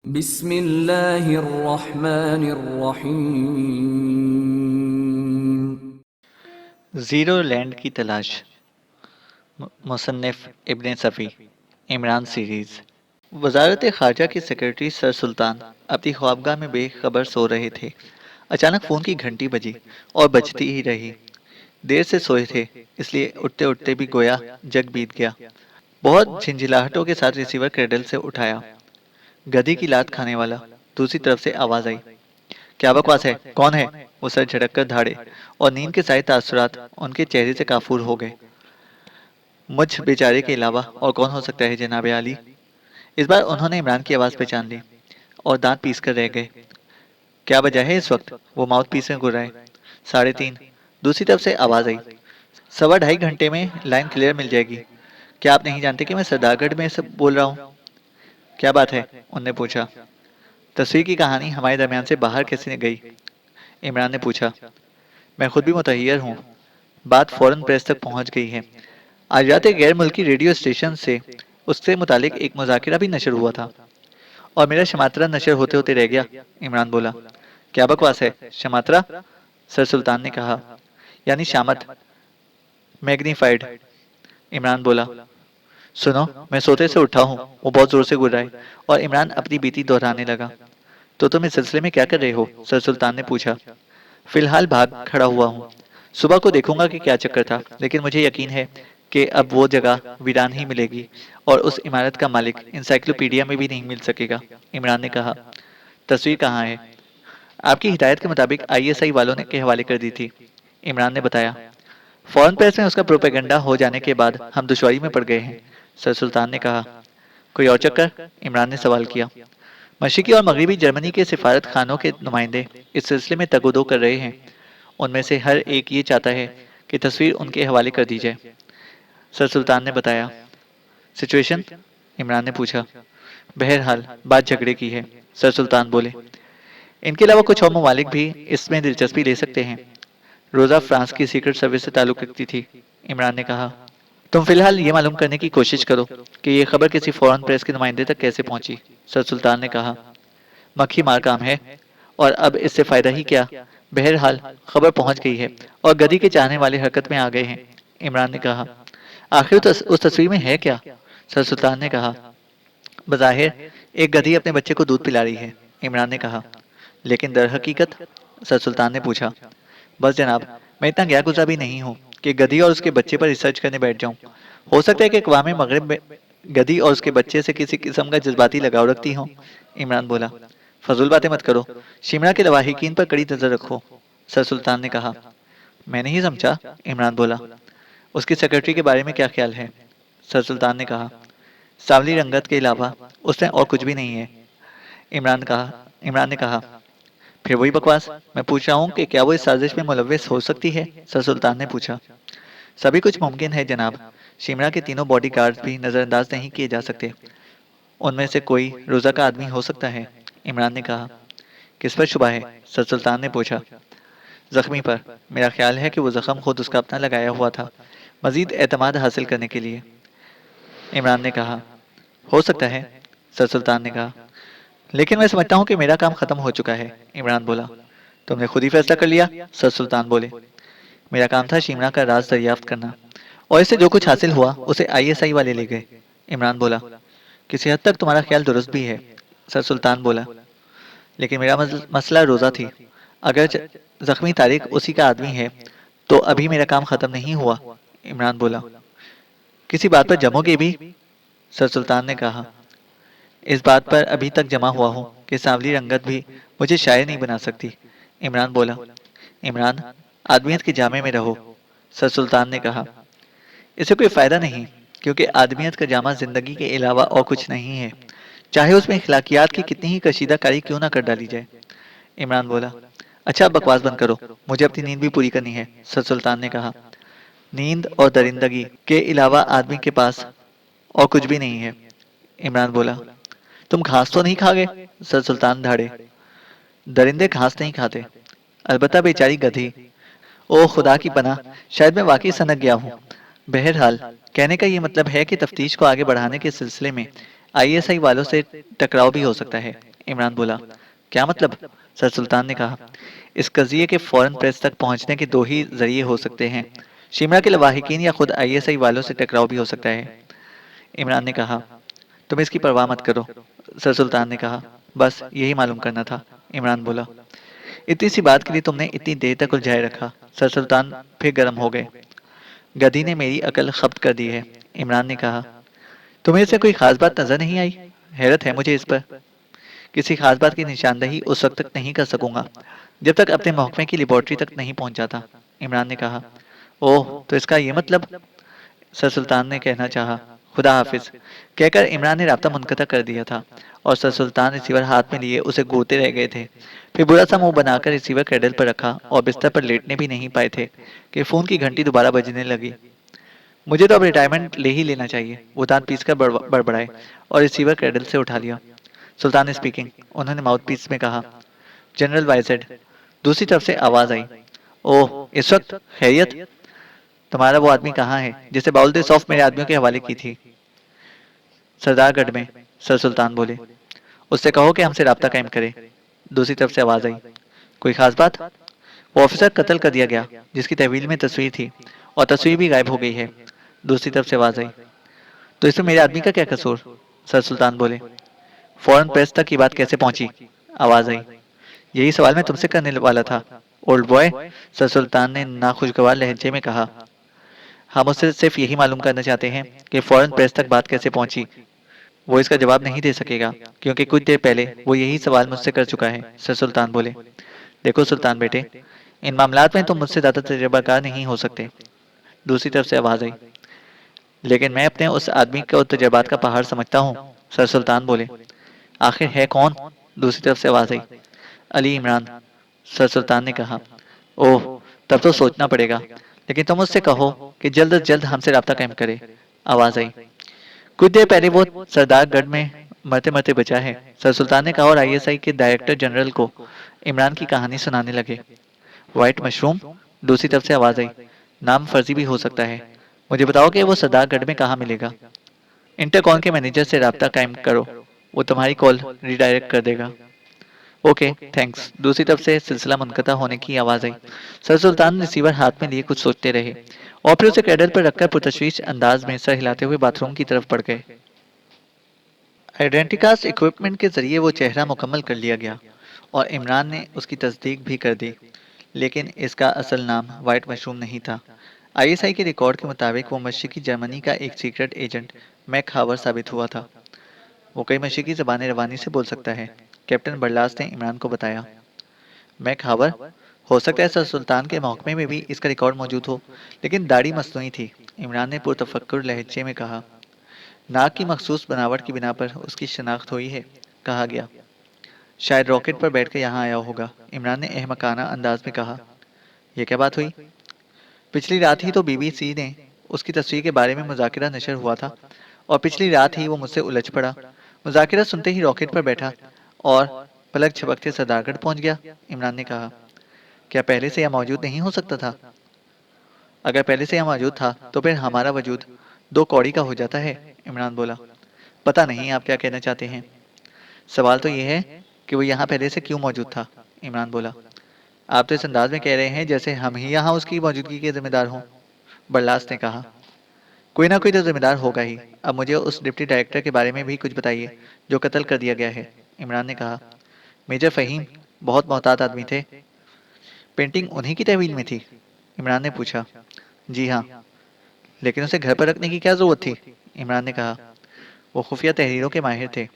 बिस्मिल्लाहिर्रहमानिर्रहीम। Zero land की तलाश। मुसन्निफ़ इब्न सफ़ी। इमरान सीरीज़। वज़ारत ख़ारजा के सेक्रेटरी सर सुल्तान अपनी ख्वाबगाह में बेखबर सो रहे थे। अचानक फ़ोन की घंटी बजी और बजती ही रही। देर से सोए थे, इसलिए उठते उठते भी गोया जग बीत गया। बहुत झिंझिलाहटों के साथ रिसीवर क्रेडल से उठाया। गधी की लात खाने वाला। दूसरी तरफ से आवाज़ आई, क्या बकवास है, कौन है? वो सर झटक कर धाड़े और नींद के सारे तासुरात उनके चेहरे से काफूर हो गए। मुझ बेचारे के अलावा और कौन हो सकता है जनाब आली? इस बार उन्होंने इमरान की आवाज़ पहचान ली और दांत पीस कर रह गए। क्या वजह है इस वक्त? वो माउथ पीस में गुर्राए। 3:30। दूसरी तरफ से आवाज़ आई, 2.25 घंटे में लाइन क्लियर मिल जाएगी। क्या आप नहीं जानते कि मैं सरदारगढ़ में से बोल रहा हूँ? क्या बात है? उनने पूछा। तस्वीर की कहानी हमारे दरमियान से बाहर कैसे गई? इमरान ने पूछा। मैं खुद भी मुतहैयर हूँ। बात फौरन प्रेस तक पहुंच गई है। आज रात एक गैर मुल्की रेडियो स्टेशन से उससे मुतालिक एक मुज़ाकिरा भी नशर हुआ था और मेरा शमात्रा नशर होते होते रह गया। इमरान बोला। क्या बकवास है? शमात्रा? सर सुल्तान ने कहा। यानी शामत, मैग्नीफाइड। इमरान बोला। सुनो, मैं सोते से उठा हूँ। वो बहुत जोर से गुर्राए और इमरान अपनी बीती दोहराने लगा। तो तुम इस सिलसिले में क्या कर रहे हो? सर सुल्तान ने पूछा। फिलहाल भाग खड़ा हुआ हूँ। सुबह को देखूंगा कि क्या चक्कर था, लेकिन मुझे यकीन है कि अब वो जगह वीरान ही मिलेगी और उस इमारत का मालिक इंसाइक्लोपीडिया में भी नहीं मिल सकेगा। इमरान ने कहा। तस्वीर कहाँ है? आपकी हिदायत के मुताबिक आईएसआई वालों ने के हवाले कर दी थी। इमरान ने बताया। फॉरेन प्रेस में उसका प्रोपेगेंडा हो जाने के बाद हम दुश्वारी में पड़ गए हैं। सर सुल्तान ने कहा। कोई और चक्कर? इमरान ने सवाल किया। मशरिकी और मगरबी जर्मनी के सिफारत खानों के नुमाइंदे इस सिलसिले में तगोदो कर रहे हैं। उनमें से हर एक ये चाहता है कि तस्वीर उनके हवाले कर दी जाए। सर सुल्तान ने बताया। सिचुएशन? इमरान ने पूछा। बहरहाल बात झगड़े की है, सर सुल्तान बोले। इनके अलावा कुछ और ममालिक भी इसमें दिलचस्पी ले सकते हैं। रोज़ा फ्रांस की सीक्रेट सर्विस से ताल्लुक़ रखती थी। इमरान ने कहा। तुम फिलहाल ये मालूम करने की कोशिश करो कि ये खबर किसी फॉरेन प्रेस के नुमाइंदे तक कैसे पहुंची। सर सुल्तान ने कहा। मक्खी मार काम है, और अब इससे फायदा ही क्या? बहरहाल खबर पहुंच गई है और गधी के चाहने वाले हरकत में आ गए हैं। इमरान ने कहा। आखिर उस तस्वीर में है क्या? सर सुल्तान ने कहा। बज़ाहिर एक गधी अपने बच्चे को दूध पिला रही है। इमरान ने कहा। लेकिन दर हकीकत? सर सुल्तान ने पूछा। बस जनाब, मैं इतना गया गुजरा भी नहीं हूँ कि गधी और उसके बच्चे पर रिसर्च करने बैठ जाऊँ। हो सकता है कि अक़वाम मगरिब में गधी और उसके बच्चे से किसी किस्म का जज्बाती लगाव रखती हों। इमरान बोला। फजूल बातें मत करो, शिमला के लवाहिकीन पर कड़ी नजर रखो। सर सुल्तान ने कहा। मैं नहीं समझा। इमरान बोला। उसकी सेक्रेटरी के बारे में क्या ख्याल है? सर सुल्तान ने कहा। सांवली रंगत के अलावा उसमें और कुछ भी नहीं है। इमरान ने कहा। फिर वही बकवास, मैं पूछ रहा हूँ कि क्या वो इस साजिश में मुलव्विस हो सकती है? सर सुल्तान ने पूछा। सभी कुछ मुमकिन है जनाब। शिमला के तीनों बॉडी गार्ड्स भी नज़रअंदाज नहीं किए जा सकते। उनमें से कोई रोज़ा का आदमी हो सकता है। इमरान ने कहा। किस पर शुबा है? सर सुल्तान ने पूछा। जख्मी पर। मेरा ख्याल है कि वो जख्म खुद उसका अपना लगाया हुआ था, मजीद एतमाद हासिल करने के लिए। इमरान ने कहा। हो सकता है, सर सुल्तान ने कहा। लेकिन मैं समझता हूँ कि मेरा काम खत्म हो चुका है। इमरान बोला। तुमने खुद ही फैसला कर लिया? सर सुल्तान बोले। मेरा काम था शिमला का राज दरियाफ्त करना, और इससे जो कुछ हासिल हुआ उसे आईएसआई वाले ले गए। इमरान बोला। किसी हद तक तुम्हारा ख्याल दुरुस्त भी है। सर सुल्तान बोला। लेकिन मेरा मसला रोज़ा थी। अगर जख्मी तारिक उसी का आदमी है तो अभी मेरा काम खत्म नहीं हुआ। इमरान बोला। किसी बात पर जमोगे भी? सर सुल्तान ने कहा। इस बात पर अभी तक जमा हुआ हूँ कि सांवली रंगत भी मुझे शायर नहीं बना सकती। इमरान बोला। इमरान, आदमियत के जामे में रहो। सर सुल्तान ने कहा। इससे कोई फ़ायदा नहीं, क्योंकि आदमियत का जामा ज़िंदगी के अलावा और कुछ नहीं है, चाहे उसमें अखलाकियात की कितनी ही कशीदा कारी क्यों ना कर डाली जाए। इमरान बोला। अच्छा, अब बकवास बंद करो, मुझे अपनी नींद भी पूरी करनी है। सर सुल्तान ने कहा। नींद और दरिंदगी के अलावा आदमी के पास और कुछ भी नहीं है। इमरान बोला। तुम घास तो नहीं खा गए? सर सुल्तान धाड़े। दरिंदे घास नहीं खाते, अलबत्ता बेचारी गधी। ओ खुदा की पनाह, शायद मैं वाकई सनक गया हूँ। बहरहाल कहने का ये मतलब है कि तफ्तीश को आगे बढ़ाने के सिलसिले में आईएसआई वालों से टकराव भी हो सकता है। इमरान बोला, क्या मतलब? सर सुल्तान ने कहा, इस कज़िये के फौरन प्रेस तक पहुंचने के दो ही जरिए हो सकते हैं, शिमला के लवाहिकीन या खुद आईएसआई वालों से टकराव भी हो सकता है। इमरान ने कहा, तुम इसकी परवाह मत करो। सर सुल्तान ने कहा, बस यही मालूम करना था। इमरान बोला, इतनी सी बात के लिए तुमने इतनी देर तक उलझाए रखा। सर सुल्तान फिर गर्म हो गए। गधी ने मेरी अकल खप्त कर दी है। इमरान ने कहा, तुम्हें इससे कोई खास बात नजर नहीं आई? हैरत है मुझे इस पर। किसी खास बात की निशानदही उस वक्त तक नहीं कर सकूंगा जब तक अपने महकमे की लेबोरेटरी तक नहीं पहुंच जाता। इमरान ने कहा, ओह, तो इसका ये मतलब? सर सुल्तान ने कहना चाहा, खुदा हाफिज कहकर इमरान ने राब्ता मुनक़ता कर दिया था और सर सुल्तान रिसीवर हाथ में लिए उसे घूरते रह गए थे। फिर बुरा सा मुंह बनाकर रिसीवर क्रेडल पर रखा और बिस्तर पर लेटने भी नहीं पाए थे कि फोन की घंटी दोबारा बजने लगी। मुझे तो अब रिटायरमेंट ले ही लेना चाहिए, वो दांत पीसकर बड़बड़ाए और रिसीवर क्रेडल से उठा लिया। सुल्तान स्पीकिंग, उन्होंने माउथ पीस में कहा। General YZ. दूसरी तरफ से आवाज आई, ओह, इस वक्त खैरियत? तुम्हारा वो आदमी कहाँ है जिसे बाउल सौफ मेरे आदमियों के हवाले की थी? सरदारगढ़ में। सर सुल्तान बोले, उससे कहो कि हमसे राब्ता कायम करे। दूसरी तरफ से आवाज आई, कोई खास बात? वो ऑफिसर कत्ल कर दिया गया जिसकी तहवील में तस्वीर थी और तस्वीर भी गायब हो गई है। दूसरी तरफ से आवाज आई, तो इसमें मेरे आदमी का क्या कसूर? सर सुल्तान बोले, फौरन प्रेस तक ये बात कैसे पहुंची? आवाज आई, यही सवाल मैं तुमसे करने वाला था ओल्ड बॉय। सर सुल्तान ने नाखुशगवार लहजे में कहा, हम उससे सिर्फ यही मालूम करना चाहते हैं कि फौरन प्रेस तक बात कैसे पहुंची। वो इसका जवाब नहीं दे सकेगा क्योंकि कुछ देर पहले वो यही सवाल मुझसे कर चुका है। सर सुल्तान बोले, देखो सुल्तान बेटे, इन मामलात में तुम मुझसे ज्यादा तजर्बाकार नहीं हो सकते। दूसरी तरफ से आवाज आई, लेकिन मैं अपने उस आदमी को तजर्बात का पहाड़ समझता हूँ। सर सुल्तान बोले, आखिर है कौन? दूसरी तरफ से आवाज आई, अली इमरान। सर सुल्तान ने कहा, ओह, तब तो सोचना पड़ेगा, लेकिन तुम उससे कहो कि जल्द अज जल्द हमसे राब्ता कायम करे। आवाज आई, कुछ देर पहले वो सरदारगढ़ में मरते मरते बचा है। सर सुल्तान ने कहा और आईएसआई के डायरेक्टर जनरल को इमरान की कहानी सुनाने लगे। White mushroom. दूसरी तरफ से आवाज आई, नाम फर्जी भी हो सकता है। मुझे बताओ कि वो सरदारगढ़ में कहाँ मिलेगा। इंटरकॉन के मैनेजर से राब्ता कायम करो, वो तुम्हारी कॉल रिडायरेक्ट कर देगा। Okay, thanks. दूसरी तरफ से सिलसिला मुनक़ता होने की आवाज आई। सर सुल्तान रिसीवर हाथ में लिए कुछ सोचते रहे और फिर उसे कैडल पर रखकर पुरतशवीश अंदाज में सर हिलाते हुए बाथरूम की तरफ बढ़ गए। आइडेंटिकास्ट इक्विपमेंट के जरिए वो चेहरा मुकम्मल कर लिया गया और इमरान ने उसकी तस्दीक भी कर दी, लेकिन इसका असल नाम वाइट मशरूम नहीं था। आईएसआई के रिकॉर्ड के मुताबिक वो मशरिकी जर्मनी का एक सीक्रेट एजेंट मैक हावर साबित हुआ था। वो कई मशरिकी ज़बानें रवानी से बोल सकता है, कैप्टन बरलास ने इमरान को बताया। मैक हावर? हो सकता है सर सुल्तान के महकमे में भी इसका रिकॉर्ड मौजूद हो, लेकिन दाढ़ी मसनूई थी। इमरान ने पुरतफक्कुर लहजे में कहा, नाक की मखसूस बनावट की बिना पर उसकी शनाख्त हुई है, कहा गया। शायद रॉकेट पर बैठकर यहाँ आया होगा। इमरान ने अहमकाना अंदाज में कहा, यह क्या बात हुई? पिछली रात ही तो बीबीसी ने उसकी तस्वीर के बारे में मुज़ाकिरा नशर हुआ था और पिछली रात ही वो मुझसे उलझ पड़ा। मुज़ाकिरा सुनते ही रॉकेट पर बैठा और पलक झपकते सरदारगढ़ पहुंच गया। इमरान ने कहा, क्या पहले से यह मौजूद नहीं हो सकता था? अगर पहले से यह मौजूद था तो फिर हमारा वजूद दो कौड़ी का हो जाता है। इमरान बोला, पता नहीं आप क्या कहना चाहते हैं। सवाल तो यह है कि वो यहाँ पहले से क्यों मौजूद था। इमरान बोला, आप तो इस अंदाज में कह रहे हैं जैसे हम ही यहाँ उसकी मौजूदगी के जिम्मेदार हों। बरलास ने कहा, कोई ना कोई तो जिम्मेदार होगा ही। अब मुझे उस डिप्टी डायरेक्टर के बारे में भी कुछ बताइए जो कत्ल कर दिया गया है। इमरान ने कहा, मेजर फ़हीम बहुत मोहतात आदमी थे। पेंटिंग उन्हीं की तहवील में थी? इमरान ने पूछा। जी हाँ, लेकिन उसे घर पर रखने की क्या ज़रूरत थी? इमरान ने कहा, वो खुफिया तहरीरों के माहिर थे।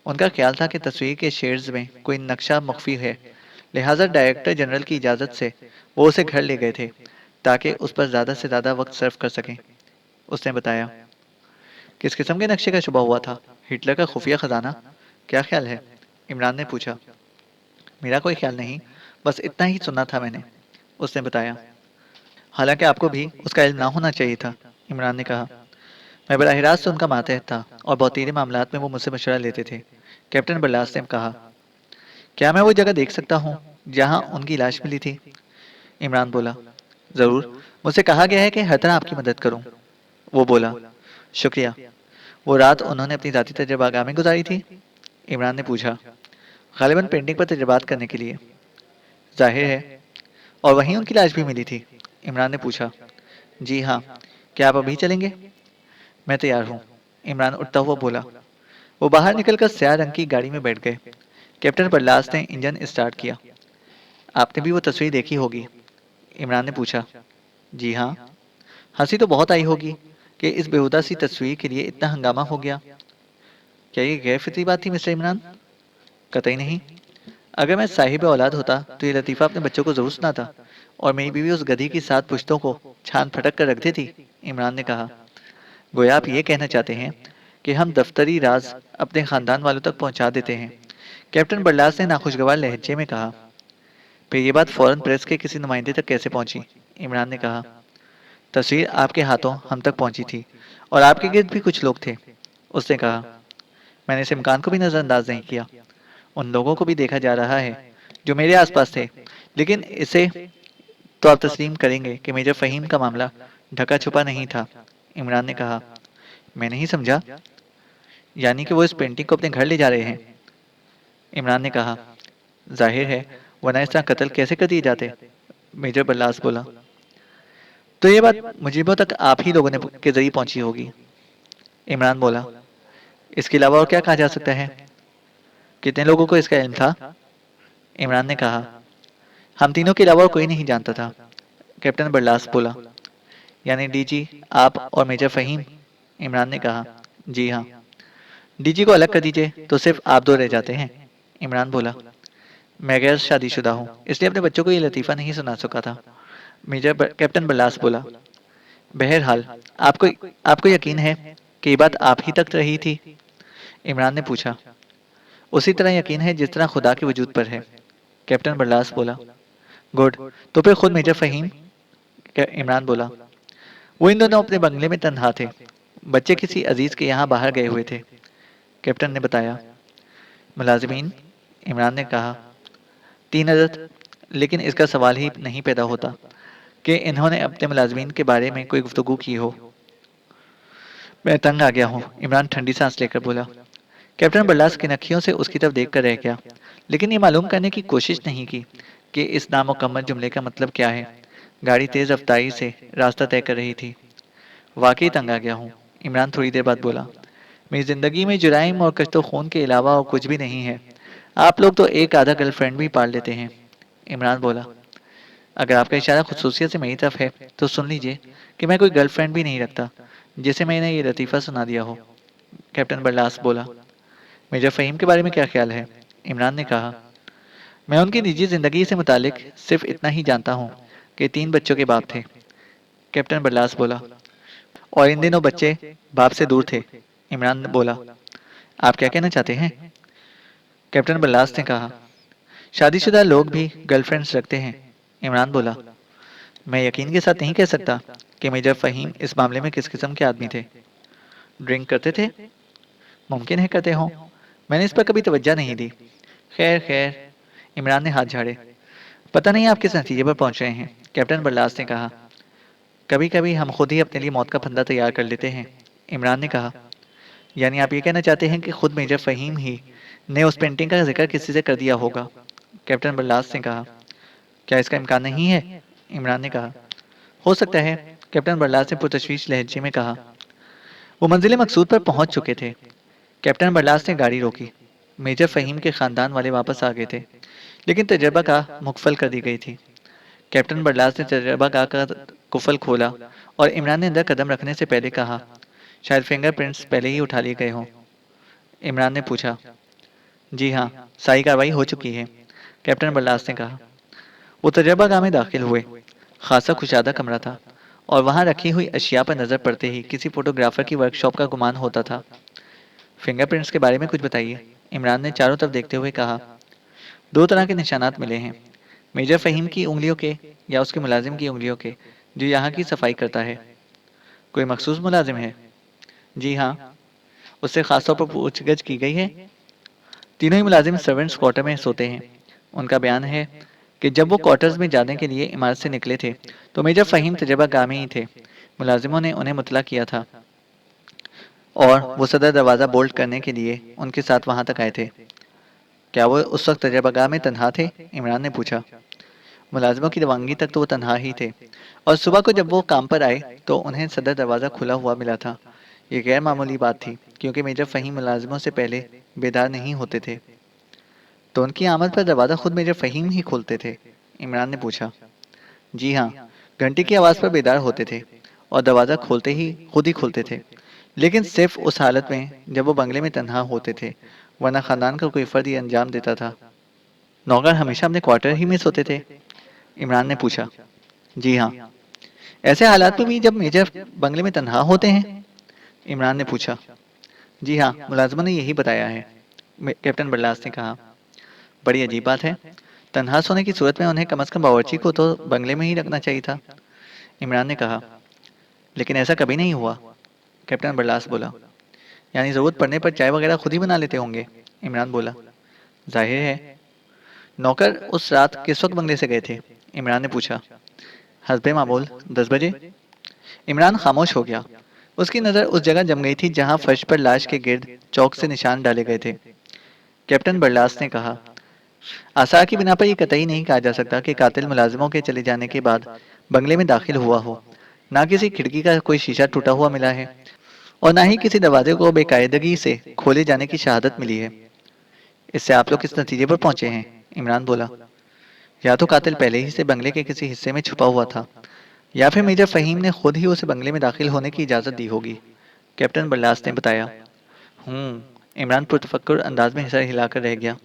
उनका ख्याल था कि तस्वीर के शेड्स में कोई नक्शा मख्फी है, लिहाजा डायरेक्टर जनरल की इजाज़त से वो उसे घर ले गए थे ताकि उस पर ज़्यादा से ज़्यादा वक्त सर्फ कर सकें। उसने बताया। किस किस्म के नक्शे का शुबा हुआ था? हिटलर का खुफिया खजाना? क्या ख्याल है? इमरान ने पूछा। मेरा कोई ख्याल नहीं, बस इतना ही सुना था मैंने, उसने बताया। हालांकि आपको भी उसका इल्म ना होना चाहिए था। इमरान ने कहा, मैं बराह रास्त उनका मातहत था और बहुतीरे मामलात में वो मुझसे मशवरा लेते थे। कैप्टन बरलास ने कहा, क्या मैं वो जगह देख सकता हूँ जहाँ उनकी लाश मिली थी? इमरान बोला, ज़रूर, मुझसे कहा गया है कि हर तरह आपकी मदद करूँ। वो बोला, शुक्रिया। वो रात उन्होंने अपनी ज़ाती तजर्बागाह में गुजारी थी? इमरान ने पूछा। गालिबन पेंटिंग पर तजर्बात करने के लिए। जाहिर है। और वहीं उनकी लाश भी मिली थी? इमरान ने पूछा। जी हाँ। क्या आप अभी चलेंगे? मैं तैयार हूँ, इमरान उठता हुआ बोला। वो बाहर निकलकर स्याह रंग की गाड़ी में बैठ गए। कैप्टन बरलास ने इंजन स्टार्ट किया। आपने भी वो तस्वीर देखी होगी? इमरान ने पूछा। जी हाँ। हंसी तो बहुत आई होगी कि इस बेहुदा सी तस्वीर के लिए इतना हंगामा हो गया। क्या ये गैर फितरी बात थी मिस्टर इमरान? कतई नहीं। अगर मैं साहिब औलाद होता तो ये लतीफ़ा अपने बच्चों को ज़रूर सुनाता, और मेरी बीवी उस गधी की 7 पुश्तों को छान फटक कर रख देती। इमरान ने कहा। गोया आप ये कहना चाहते हैं कि हम दफ्तरी राज अपने खानदान वालों तक पहुंचा देते हैं? कैप्टन बरलास ने नाखुशगवार लहजे में कहा। फिर ये बात फौरन प्रेस के किसी नुमाइंदे तक कैसे पहुंची? इमरान ने कहा। तस्वीर आपके हाथों हम तक पहुंची थी, और आपके गिर्द भी कुछ लोग थे। उसने कहा। मैंने इस इम्कान को भी नज़रअंदाज नहीं किया। उन लोगों को भी देखा जा रहा है जो मेरे आसपास थे, लेकिन इसे तो आप तस्लीम करेंगे कि मेजर फ़हीम का मामला ढका छुपा नहीं था। इमरान ने कहा। मैं नहीं समझा। यानी कि वो इस पेंटिंग को अपने घर ले जा रहे हैं? इमरान ने कहा। जाहिर है, वरना इस तरह कत्ल कैसे कर दिए जाते? मेजर बल्लास बोला। तो ये बात मुजीबों तक आप ही लोगों ने के जरिए पहुंची होगी। इमरान बोला। इसके अलावा और क्या कहा जा सकता है? कितने लोगों को इसका इल्म था? इमरान ने कहा। हम तीनों के अलावा और कोई नहीं जानता था। कैप्टन बरलास बोला। यानी डीजी, आप और मेजर फ़हीम? इमरान ने कहा। जी हाँ। डीजी को अलग कर दीजिए तो सिर्फ आप दो रह जाते हैं। इमरान बोला। मैं गैर शादीशुदा हूँ, इसलिए अपने बच्चों को ये लतीफ़ा नहीं सुना सका था। कैप्टन बरलास बोला। बहरहाल, आपको आपको यकीन है कि ये बात आप ही तक रही थी? इमरान ने पूछा। उसी तरह यकीन है जिस तरह खुदा के वजूद पर है। कैप्टन बरलास बोला। गुड। तो फिर खुद मेजर फ़हीम? इमरान बोला। वो इन दोनों अपने बंगले में तन्हा थे। बच्चे किसी अजीज के यहाँ बाहर गए हुए थे। कैप्टन ने बताया। मुलाजिमीन? इमरान ने कहा। 3 अदद। लेकिन इसका सवाल ही नहीं पैदा होता कि इन्होंने अपने मुलाजिमीन के बारे में कोई गुफ्तगू की हो। मैं तंग आ गया हूँ, इमरान ठंडी सांस लेकर बोला। कैप्टन बरलास की नखियों से उसकी तरफ देख कर रह गया, लेकिन ये मालूम करने की कोशिश नहीं की कि इस नामुकम्मल जुमले का मतलब क्या है। गाड़ी तेज रफ्तारी से रास्ता तय कर रही थी। वाकई तंग आ गया हूँ, इमरान थोड़ी देर बाद बोला। मेरी ज़िंदगी में जुराइम और कश्तो खून के अलावा और कुछ भी नहीं है। आप लोग तो एक आधा गर्लफ्रेंड भी पाल लेते हैं। इमरान बोला। अगर आपका इशारा खुसूसियत से मेरी तरफ है तो सुन लीजिए कि मैं कोई गर्लफ्रेंड भी नहीं रखता जिसे मैंने ये लतीफ़ा सुना दिया हो। कैप्टन बरलास बोला। मेजर फ़हीम के बारे में क्या ख्याल है? इमरान ने कहा। मैं उनकी निजी ज़िंदगी से मुतालिक सिर्फ इतना ही जानता हूँ कि 3 बच्चों के बाप थे। कैप्टन बरलास बोला। और इन दिनों बच्चे बाप से दूर थे। इमरान ने बोला। आप क्या कहना चाहते हैं? कैप्टन बरलास ने कहा। शादीशुदा लोग भी गर्लफ्रेंड्स रखते हैं। इमरान बोला। मैं यकीन के साथ नहीं कह सकता कि मेजर फ़हीम इस मामले में किस किस्म के आदमी थे। ड्रिंक करते थे? मुमकिन है करते हों। मैंने इस पर कभी तवज्जो नहीं दी। खैर खैर। इमरान ने हाथ झाड़े। पता नहीं आप किस नतीजे पर पहुंच रहे हैं, कैप्टन बरलास ने कहा। कभी कभी हम खुद ही अपने लिए मौत का फंदा तैयार कर लेते हैं। इमरान ने कहा। यानी आप ये कहना चाहते हैं कि खुद मेजर फ़हीम ही ने उस पेंटिंग का जिक्र किसी से कर दिया होगा? कैप्टन बरलास ने कहा। क्या इसका इम्कान नहीं है? इमरान ने कहा। हो सकता है, कैप्टन बरलास ने पुरतशवीश लहजे में कहा। वो मंजिल मकसूद पर पहुंच चुके थे। कैप्टन बरलास ने गाड़ी रोकी। मेजर फ़हीम के ख़ानदान वाले वापस आ गए थे, लेकिन तजर्बा का मुकफल कर दी गई थी। कैप्टन बरलास ने तजर्बा का कुफल खोला और इमरान ने अंदर कदम रखने से पहले कहा। शायद फिंगरप्रिंट्स पहले ही उठा लिए गए हों। इमरान ने पूछा। जी हाँ, सारी कार्रवाई हो चुकी है, कैप्टन बरलास ने कहा। वो तजर्बा गाह में दाखिल हुए। खासा कुशादा कमरा था, और वहाँ रखी हुई अशिया पर नज़र पड़ते ही किसी फोटोग्राफर की वर्कशॉप का गुमान होता था। फिंगरप्रिंट्स के बारे में कुछ बताइए, इमरान ने चारों तरफ देखते हुए कहा। 2 तरह के निशानात मिले हैं, मेजर फ़हीम की उंगलियों के या उसके मुलाजिम की उंगलियों के, जो यहाँ की सफाई करता है। कोई मखसूस मुलाजिम है? जी हाँ। उससे खासतौर पर पूछगछ की गई है? तीनों ही मुलाजिम सर्वेंट्स क्वार्टर में सोते हैं। उनका बयान है कि जब वो क्वार्टर्स में जाने के लिए इमारत से निकले थे तो मेजर फ़हीम तजर्बा गाह में ही थे। मुलाजिमों ने उन्हें मुतला किया था और वो सदर दरवाज़ा बोल्ट करने के लिए उनके साथ वहाँ तक आए थे। क्या वो उस वक्त तजर्बागाह में तन्हा थे? इमरान ने पूछा। मुलाजिमों की रवानगी तक तो वो तन्हा ही थे, और सुबह को जब वो काम पर आए तो उन्हें सदर दरवाज़ा खुला हुआ मिला था। ये गैर मामूली बात थी, क्योंकि मेजर फ़हीम मुलाजिमों से पहले बेदार नहीं होते थे। तो उनकी आमद पर दरवाज़ा खुद मेजर फ़हीम ही खोलते थे? इमरान ने पूछा। जी हाँ, घंटी की आवाज़ पर बेदार होते थे और दरवाज़ा खोलते ही खुद ही खोलते थे, लेकिन सिर्फ उस हालत में जब वो बंगले में तन्हा होते थे, वरना खानदान का कोई फ़र्द ये अंजाम देता था। नौकर हमेशा अपने क्वार्टर ही में सोते थे? इमरान ने पूछा। जी हाँ। ऐसे हालात में भी जब मेजर बंगले में तन्हा होते हैं? इमरान ने पूछा। जी हाँ, मुलाजिमों ने यही बताया है, कैप्टन बरलास ने कहा। बड़ी अजीब बात है। तन्हा सोने की सूरत में उन्हें कम से कम बावर्ची को तो बंगले में ही रखना चाहिए था। इमरान ने कहा। लेकिन ऐसा कभी नहीं हुआ, कैप्टन बरलास बोला। यानी ज़रूरत पड़ने पर चाय वगैरह खुद ही बना लेते होंगे? इमरान बोला। जाहिर है। नौकर उस रात किस वक्त बंगले से गए थे? इमरान ने पूछा। हस्बे मामूल 10 बजे। इमरान खामोश हो गया। उसकी नज़र उस जगह जम गई थी जहां फर्श पर लाश के गिर्द चौक से निशान डाले गए थे। कैप्टन बरलास ने कहा। आसार की बिना पर यह कतई नहीं कहा जा सकता कि कातिल मुलाजिमों के चले जाने के बाद बंगले में दाखिल हुआ हो। ना किसी खिड़की का कोई शीशा टूटा हुआ मिला है, और ना ही किसी दरवाजे को बेकायदगी से खोले जाने की शहादत मिली है। इससे आप लोग किस नतीजे पर पहुंचे हैं? इमरान बोला। या तो कातिल पहले ही से बंगले के किसी हिस्से में छुपा हुआ था, या फिर मेजर फहीम ने खुद ही उसे बंगले में दाखिल होने की इजाज़त दी होगी, कैप्टन बल्लास ने बताया। इमरान पुरतफक्कुर अंदाज में सर हिलाकर रह गया।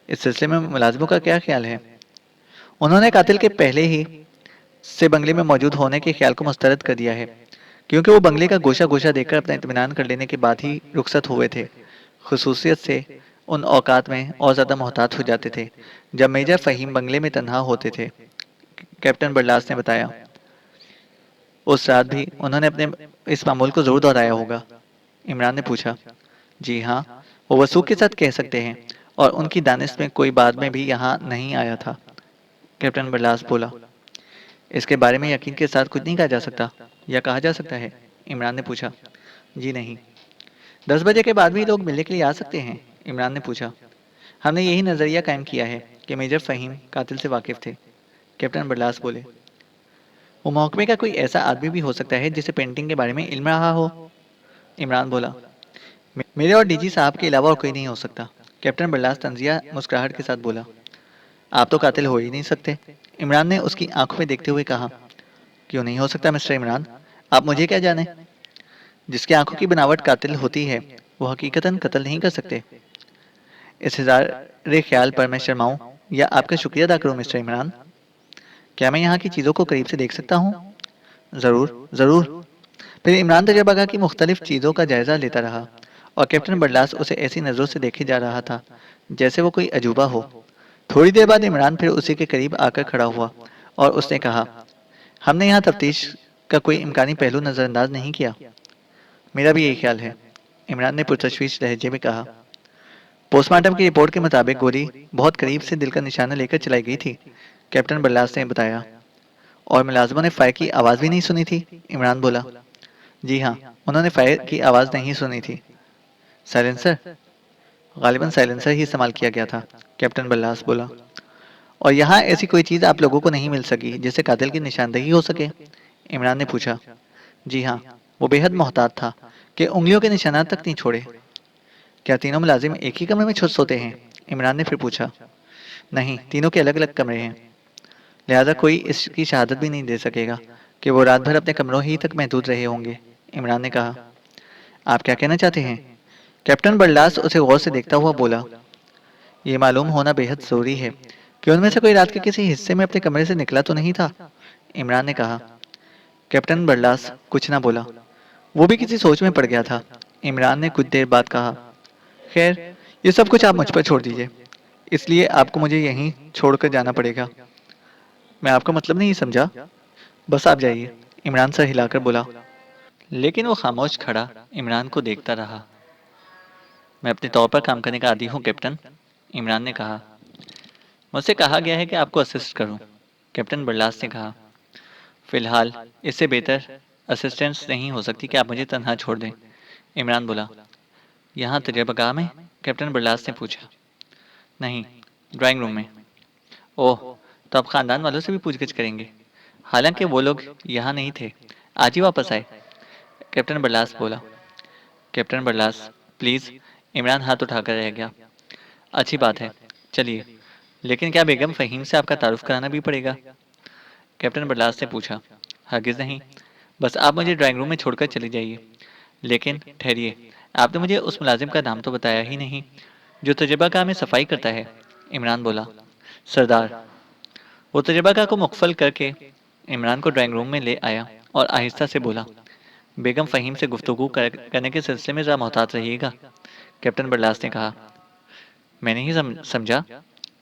इस सिलसिले में मुलाजिमों का क्या ख्याल है? उन्होंने कातिल के पहले ही से बंगले में मौजूद होने के ख्याल को मुस्तरद कर दिया है, क्योंकि वो बंगले का गोशा गोशा देखकर अपना इत्मीनान कर लेने के बाद ही रुखसत हुए थे। खुसूसियत से उन औकात में और ज़्यादा मोहतात हो जाते थे जब मेजर फ़हीम बंगले में तन्हा होते थे, कैप्टन बरलास ने बताया। उस रात भी उन्होंने अपने इस मामूल को ज़रूर दोहराया होगा? इमरान ने पूछा। जी हाँ, वो वसूख के साथ कह सकते हैं, और उनकी दानिश में कोई बाद में भी यहाँ नहीं आया था, कैप्टन बरलास बोला। इसके बारे में यकीन के साथ कुछ नहीं कहा जा सकता, या कहा जा सकता है? इमरान ने पूछा। जी नहीं। 10 बजे के बाद भी लोग मिलने के लिए आ सकते हैं? इमरान ने पूछा। हमने यही नज़रिया कायम किया है कि मेजर फ़हीम कातिल से वाकिफ़ थे, कैप्टन बरलास बोले। वो महकमे का कोई ऐसा आदमी भी हो सकता है जिसे पेंटिंग के बारे में इल्म रहा हो? इमरान बोला। मेरे और डीजी साहब के अलावा और कोई नहीं हो सकता, कैप्टन बरलास तंजिया मुस्कुराहट के साथ बोला। आप तो कातिल हो ही नहीं सकते, इमरान ने उसकी आंखों में देखते हुए कहा। क्यों नहीं हो सकता मिस्टर इमरान? आप मुझे क्या जाने? जिसकी आंखों की बनावट कातिल होती है, वो हकीकतन कत्ल नहीं कर सकते। इस इज़हार ख्याल पर मैं शर्माऊं या आपका शुक्रिया अदा करूं मिस्टर इमरान? क्या मैं यहाँ की चीज़ों को करीब से देख सकता हूँ? ज़रूर, ज़रूर। फिर इमरान तजर्बागाह की मुख्तलिफ चीज़ों का जायज़ा लेता रहा, और कैप्टन बरलास उसे ऐसी नज़रों से देखे जा रहा था जैसे वो कोई अजूबा हो। थोड़ी देर बाद इमरान फिर उसी के करीब आकर खड़ा हुआ और उसने कहा। हमने यहाँ तफ्तीश का कोई इम्कानी पहलू नज़रअंदाज नहीं किया। मेरा भी यही ख्याल है, इमरान ने पुरतशवीश लहजे में कहा। पोस्टमार्टम की रिपोर्ट के मुताबिक गोली बहुत करीब से दिल का निशाना लेकर चलाई गई थी, कैप्टन बल्लास ने बताया। और मुलाजमों ने फायर की आवाज़ भी नहीं सुनी थी? इमरान बोला। जी हाँ, उन्होंने फायर की आवाज़ नहीं सुनी थी। साइलेंसर? गालिबन साइलेंसर ही इस्तेमाल किया गया था, कैप्टन बल्लास बोला। और यहाँ ऐसी कोई चीज़ आप लोगों को नहीं मिल सकी जिससे कातिल की निशानदेही हो सके? इमरान ने पूछा। जी हाँ, वो बेहद मोहतात था कि उंगलियों के निशानात तक नहीं छोड़े। क्या तीनों मुलाजिम एक ही कमरे में छुप सोते हैं? इमरान ने फिर पूछा। नहीं, तीनों के अलग अलग कमरे हैं, लिहाजा कोई इसकी शहादत भी नहीं दे सकेगा कि वो रात भर अपने कमरों ही तक महदूद रहे होंगे, इमरान ने कहा। आप क्या कहना चाहते हैं? कैप्टन बरलास उसे गौर से देखता हुआ बोला। ये मालूम होना बेहद ज़रूरी है कि उनमें से कोई रात के किसी हिस्से में अपने कमरे से निकला तो नहीं था, इमरान ने कहा। कैप्टन बरलास कुछ ना बोला। वो भी किसी सोच में पड़ गया था। इमरान ने कुछ देर बाद कहा। खैर, ये सब कुछ आप मुझ पर छोड़ दीजिए, इसलिए आपको मुझे यहीं छोड़कर जाना पड़ेगा। मैं आपका मतलब नहीं समझा। बस आप जाइए, इमरान सर हिलाकर बोला। लेकिन वो खामोश खड़ा इमरान को देखता रहा। मैं अपने तौर पर काम करने का आदी हूँ कैप्टन, इमरान ने कहा। मुझसे कहा गया है कि आपको असिस्ट करूं, कैप्टन बरलास ने कहा। फिलहाल इससे बेहतर असिस्टेंस नहीं हो सकती कि आप मुझे तन्हा छोड़ दें, इमरान बोला। यहाँ तजर्बागाह में? कैप्टन बरलास ने पूछा। नहीं, ड्राइंग रूम में। ओह, तो आप खानदान वालों से भी पूछगिछ करेंगे? हालांकि वो लोग यहाँ नहीं थे, आज ही वापस आए। कैप्टन बरलास बोला। Captain Barlas, please. इमरान हाथ उठाकर रह गया। अच्छी बात है, चलिए। लेकिन क्या बेगम फ़हीम से आपका तारुफ कराना भी पड़ेगा? कैप्टन बरलास ने पूछा। हरगिज़ नहीं, बस आप मुझे ड्राइंग रूम में छोड़कर चली जाइए। लेकिन ठहरिए, आपने मुझे उस मुलाजिम का नाम तो बताया ही नहीं जो तजुर्बाकार में सफाई करता है। इमरान बोला। सरदार। वो तजुर्बाकार को मुखफल करके इमरान को ड्राइंग रूम में ले आया और आहिस्ता से बोला। बेगम फ़हीम से करने के सिलसिले में ज़रा मोहतात रहिएगा। कैप्टन बरलास ने कहा। मैं नहीं समझा।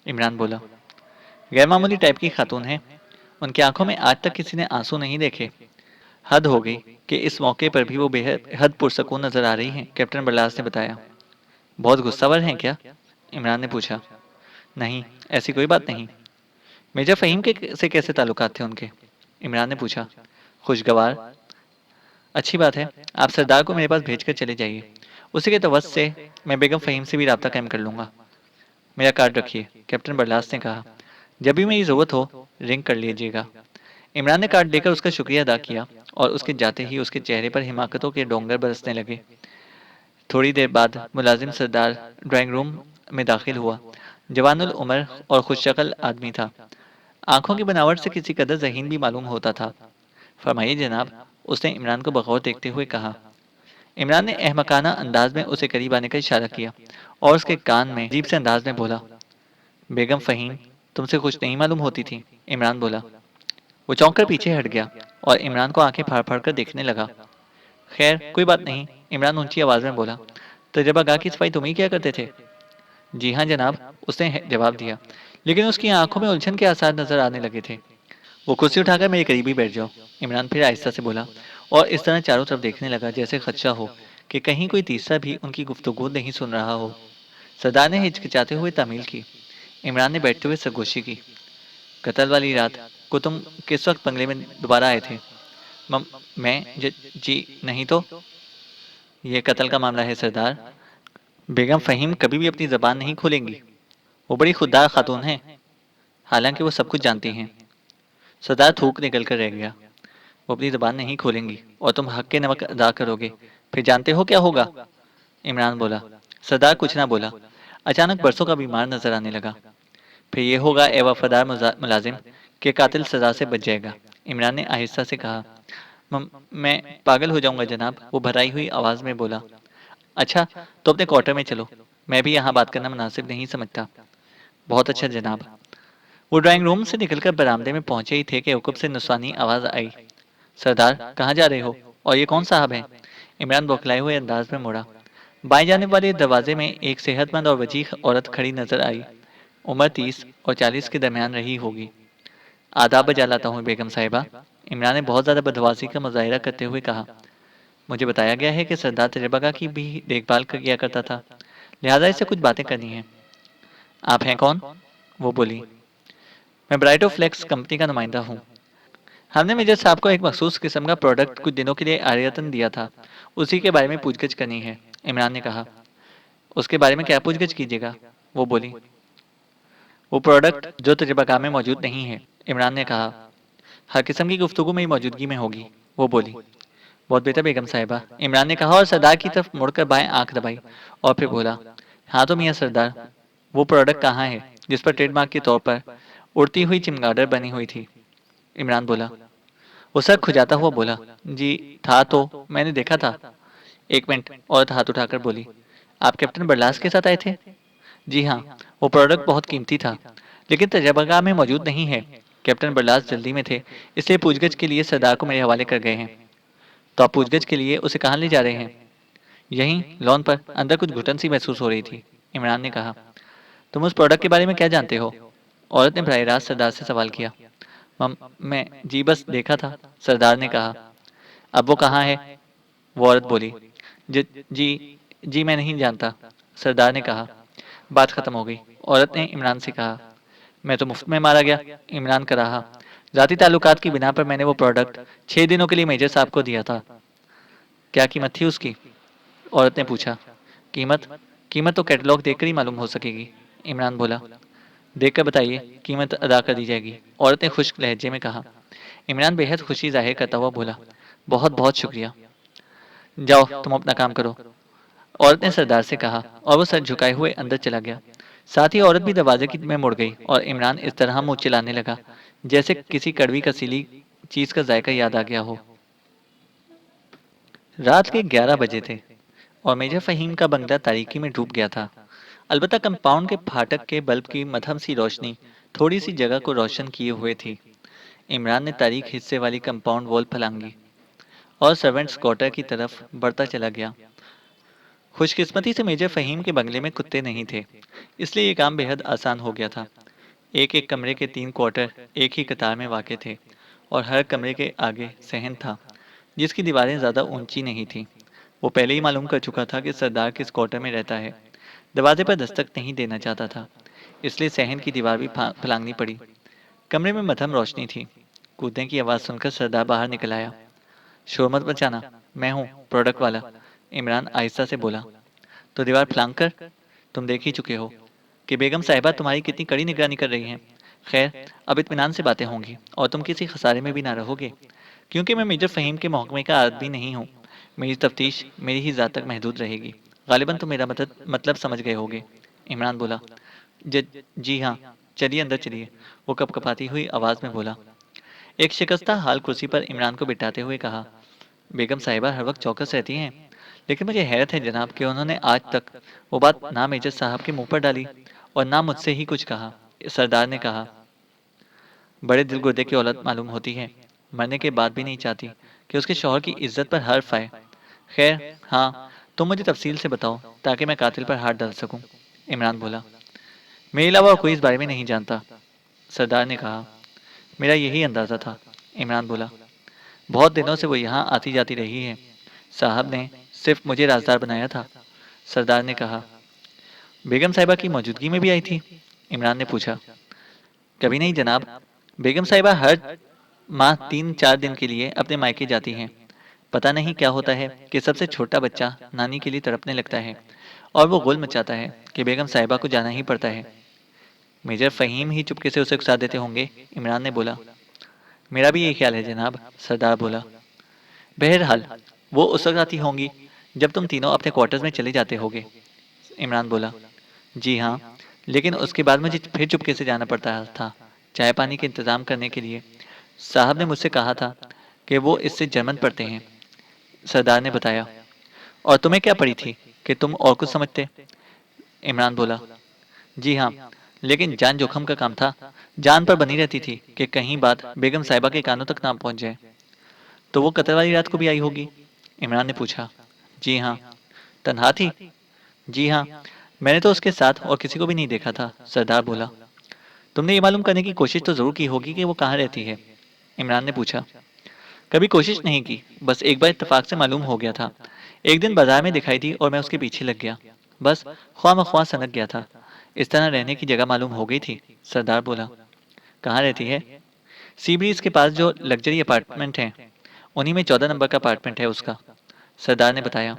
इमरान बोला। गैर मामूली टाइप की खातून है, उनकी आंखों में आज तक किसी ने आंसू नहीं देखे। हद हो गई कि इस मौके पर भी वो बेहद हद पुरसकून नजर आ रही हैं। कैप्टन बरलास ने बताया। बहुत गुस्सावर हैं क्या? इमरान ने पूछा। नहीं, ऐसी कोई बात नहीं। मेजर फ़हीम के से कैसे ताल्लुकात थे उनके? इमरान ने पूछा। खुशगवार। अच्छी बात है, आप सरदार को मेरे पास भेज कर चले जाइए। उसी के तवस से मैं बेगम फ़हीम से भी रब्ता कायम कर लूँगा। मेरा कार्ड रखिए, कैप्टन बरलास ने कहा। जब भी मेरी ज़रूरत हो, रिंग कर लीजिएगा। इमरान ने कार्ड लेकर उसका शुक्रिया अदा किया और उसके जाते ही उसके चेहरे पर हिमाकतों के डोंगर बरसने लगे। थोड़ी देर बाद मुलाजिम सरदार ड्राइंग रूम में दाखिल हुआ। जवानुल उमर और खुशशक्ल आदमी था। आंखों की बनावट से किसी कदर ज़हीन भी मालूम होता था। फरमाइए जनाब, उसने इमरान को बगौर देखते हुए कहा। इमरान ने अहमकाना अंदाज में उसे करीब आने का इशारा किया और उसके कान में अजीब से अंदाज में बोला। बेगम फ़हीम तुमसे कुछ नहीं मालूम होती थी? इमरान बोला। वो चौंक कर पीछे हट गया और इमरान को आंखें फाड़ फाड़ कर देखने लगा। खैर कोई बात नहीं, इमरान ऊंची आवाज़ में बोला। तजर्बागाह की सफाई तुम ही क्या करते थे? जी हाँ जनाब, उसने जवाब दिया, लेकिन उसकी आंखों में उलझन के आसार नजर आने लगे थे। वो कुर्सी उठाकर मेरे करीब ही बैठ जाओ। इमरान फिर आहिस्ता से बोला और इस तरह चारों तरफ देखने लगा जैसे खदशा हो कि कहीं कोई तीसरा भी उनकी गुफ्तगू नहीं सुन रहा हो। सरदार ने हिचकिचाते हुए तामील की। इमरान ने बैठते हुए सरगोशी की। कत्ल वाली रात को तुम किस वक्त बंगले में दोबारा आए थे? मम, मैं जी नहीं तो। यह कत्ल का मामला है सरदार। बेगम फ़हीम कभी भी अपनी ज़बान नहीं खोलेंगी। वो बड़ी खुददार खातून है, हालांकि वो सब कुछ जानती हैं। सरदार थूक निकल कर रह गया। वो अपनी ज़बान नहीं खोलेंगी और तुम हक के नमक अदा करोगे, फिर जानते हो क्या होगा? इमरान बोला। सरदार कुछ ना बोला। अचानक बरसों का बीमार नजर आने लगा। फिर ये होगा ए वफादार मुलाजिम के कातिल सजा से बच जाएगा। इमरान ने आहिस्ता से कहा। मैं पागल हो जाऊंगा जनाब, वो भराई हुई आवाज़ में बोला। अच्छा, तो अपने क्वार्टर में चलो, मैं भी यहाँ बात करना मुनासिब नहीं समझता। बहुत अच्छा जनाब। वो ड्राइंग रूम से निकलकर बरामदे में पहुंचे ही थे कि हुक्म से नुस्वानी आवाज़ आई। सरदार कहाँ जा रहे हो, और ये कौन साहब हैं? इमरान बौखलाए हुए अंदाज में मुड़ा। बाएं जाने वाले दरवाजे में एक सेहतमंद और वजीह औरत खड़ी नजर आई। उम्र 30 और 40 के दरमियान रही होगी। आदाब बजा लाता हूँ बेगम साहिबा। इमरान ने बहुत ज़्यादा बदवासी का मुजाहिरा करते हुए कहा। मुझे बताया गया है कि सरदार तजर्बागाह की भी देखभाल किया करता था, लिहाजा इससे कुछ बातें करनी हैं। आप हैं कौन? वो बोली। मैं ब्राइटो फ्लेक्स कंपनी का नुमाइंदा हूँ। हमने मेजर साहब को एक मखसूस किस्म का प्रोडक्ट कुछ दिनों के लिए आरियतन दिया था, उसी के बारे में पूछगिछ करनी है। इमरान ने कहा। उसके बारे में क्या पूछगिछ कीजिएगा? वो बोली। वो प्रोडक्ट जो तजर्बागाह में मौजूद नहीं है। इमरान ने कहा। हर किस्म की गुफ्तगू मेरी मौजूदगी में होगी। वो बोली। बहुत बेहतर बेगम साहिबा, इमरान ने कहा और सरदार की तरफ मुड़कर बाएं आंख दबाई और फिर बोला। हाँ तो मियाँ सरदार, वो प्रोडक्ट कहाँ है जिस पर ट्रेडमार्क के तौर पर उड़ती हुई चिमगाडर बनी हुई थी? इमरान बोला। वो सर खुजाता हुआ बोला। जी था तो मैंने देखा था। एक मिनट, औरत हाथ उठाकर बोली। आप कैप्टन बरलास के साथ आए थे? जी हाँ, वो प्रोडक्ट बहुत कीमती था, लेकिन तजर्बागाह में मौजूद नहीं है। कैप्टन बरलास जल्दी में थे, इसलिए पूछगिछ के लिए सरदार को मेरे हवाले कर गए हैं। तो आप पूछगिछ के लिए उसे कहाँ ले जा रहे हैं? यहीं लॉन पर। अंदर कुछ घुटन सी महसूस हो रही थी। इमरान ने कहा। तुम उस प्रोडक्ट के बारे में क्या जानते हो? औरत ने बराह रास्त सरदार से सवाल किया। मैं जी बस देखा था, सरदार ने कहा। अब वो कहाँ है? वो औरत बोली। जी जी मैं नहीं जानता, सरदार ने कहा। बात खत्म हो गई। औरत ने इमरान से कहा। मैं तो मुफ्त में मारा गया, इमरान का रहा। जाती ताल्लुकात की बिना पर मैंने वो प्रोडक्ट 6 दिनों के लिए मेजर साहब को दिया था। क्या कीमत थी उसकी? औरत ने पूछा। कीमत कीमत तो कैटलॉग देखकर ही मालूम हो सकेगी, इमरान बोला। देखकर बताइए, कीमत अदा कर दी जाएगी, औरत ने खुश्क लहजे में कहा। इमरान बेहद खुशी जाहिर करता हुआ बोला, बहुत बहुत शुक्रिया। जाओ तुम अपना काम करो, औरत ने सरदार से कहा और वो सर झुकाए हुए अंदर चला गया। साथ ही औरत भी दरवाजे की में मुड़ गई और इमरान इस तरह मुंह चिल्लाने लगा जैसे किसी कड़वी कसीली चीज का जायका याद आ गया हो। रात के 11 बजे थे और मेजर फहीम का बंगला तारीकी में डूब गया था। अलबत्ता कंपाउंड के फाटक के बल्ब की मध्यम सी रोशनी थोड़ी सी जगह को रोशन किए हुए थी। इमरान ने तारीख हिस्से वाली कंपाउंड वॉल फलांगी और सर्वेंट्स क्वार्टर की तरफ बढ़ता चला गया। खुशकिस्मती से मेजर फहीम के बंगले में कुत्ते नहीं थे, इसलिए ये काम बेहद आसान हो गया था। एक एक कमरे के 3 क्वार्टर एक ही कतार में वाक़ थे और हर कमरे के आगे सहन था, जिसकी दीवारें ज़्यादा ऊंची नहीं थीं। वो पहले ही मालूम कर चुका था कि सरदार किस क्वार्टर में रहता है। दरवाजे पर दस्तक नहीं देना चाहता था, इसलिए सहन की दीवार भी फलांगनी पड़ी। कमरे में मध्यम रोशनी थी। कूदने की आवाज़ सुनकर सरदार बाहर निकल आया। शोर मत मचाना, मैं हूँ प्रोडक्ट वाला, इमरान आहिस्ता से बोला। तो दीवार फलांग कर? तुम देख ही चुके हो कि बेगम साहिबा तुम्हारी कितनी कड़ी निगरानी कर रही हैं। खैर, अब इत्मीनान से बातें होंगी और तुम किसी खसारे में भी ना रहोगे, क्योंकि मैं मेजर फ़हीम के महकमे का आदमी नहीं हूँ। मेरी तफ्तीश मेरी ही ज़ात तक महदूद रहेगी। गालिबन तुम मेरा मतलब समझ गए होगे। इमरान बोला। जी हाँ, चलिए अंदर चलिए, वो कपकपाती हुई आवाज़ में बोला। एक शिकस्ता हाल कुर्सी पर इमरान को बिठाते हुए कहा, बेगम साहिबा हर वक्त चौकस रहती हैं, लेकिन मुझे हैरत है जनाब कि उन्होंने आज तक वो बात ना मेजर साहब के मुंह पर डाली और ना मुझसे ही कुछ कहा। सरदार ने कहा, बड़े दिल गुर्दे की औलत मालूम होती है, मरने के बाद भी नहीं चाहती कि उसके शौहर की इज्जत पर हर्फ आए। खैर हाँ, तुम मुझे तफसील से बताओ ताकि मैं कातिल पर हाथ डाल सकूं। इमरान बोला। मेरे अलावा और कोई इस बारे में नहीं जानता, सरदार ने कहा। मेरा यही अंदाज़ा था, इमरान बोला। बहुत दिनों से वो यहाँ आती जाती रही है। साहब ने सिर्फ मुझे राजदार बनाया था, सरदार ने कहा। बेगम साहिबा की मौजूदगी में भी आई थी? इमरान ने पूछा। कभी नहीं जनाब, बेगम साहिबा हर माह 3-4 दिन के लिए अपने मायके जाती हैं। पता नहीं क्या होता है कि सबसे छोटा बच्चा नानी के लिए तड़पने लगता है और वो गुल मचाता है कि बेगम साहिबा को जाना ही पड़ता है। मेजर फ़हीम ही चुपके से उसे उकसा देते होंगे, इमरान ने बोला। मेरा भी यही ख्याल है जनाब, सरदार बोला। बहरहाल वो उस वक्त आती होंगी जब तुम तीनों अपने क्वार्टर्स में चले जाते होगे, इमरान बोला। जी हाँ, लेकिन उसके बाद मुझे फिर चुपके से जाना पड़ता था, चाय पानी के इंतज़ाम करने के लिए। साहब ने मुझसे कहा था कि वो इससे जर्मन पढ़ते हैं, सरदार ने बताया। और तुम्हें क्या पड़ी थी कि तुम और कुछ समझते, इमरान बोला। जी हाँ, लेकिन जान जोखम का काम था। जान पर बनी रहती थी कि कहीं बात बेगम साहिबा के कानों तक ना पहुंच जाए। तो वो कत्ल वाली रात को भी आई होगी, इमरान ने पूछा। जी हाँ। तन्हा थी? जी हाँ, मैंने तो उसके साथ और किसी को भी नहीं देखा था, सरदार बोला। तुमने ये मालूम करने की कोशिश तो जरूर की होगी कि वो कहाँ रहती है, इमरान ने पूछा। कभी कोशिश नहीं की, बस एक बार इत्तेफाक से मालूम हो गया था। एक दिन बाजार में दिखाई दी और मैं उसके पीछे लग गया। बस ख्वाह सनक गया था। इस तरह रहने की जगह मालूम हो गई थी, सरदार बोला। कहाँ रहती है? सी ब्रिज के पास जो लग्जरी अपार्टमेंट हैं, उन्हीं में 14 नंबर का अपार्टमेंट है उसका, सरदार ने बताया।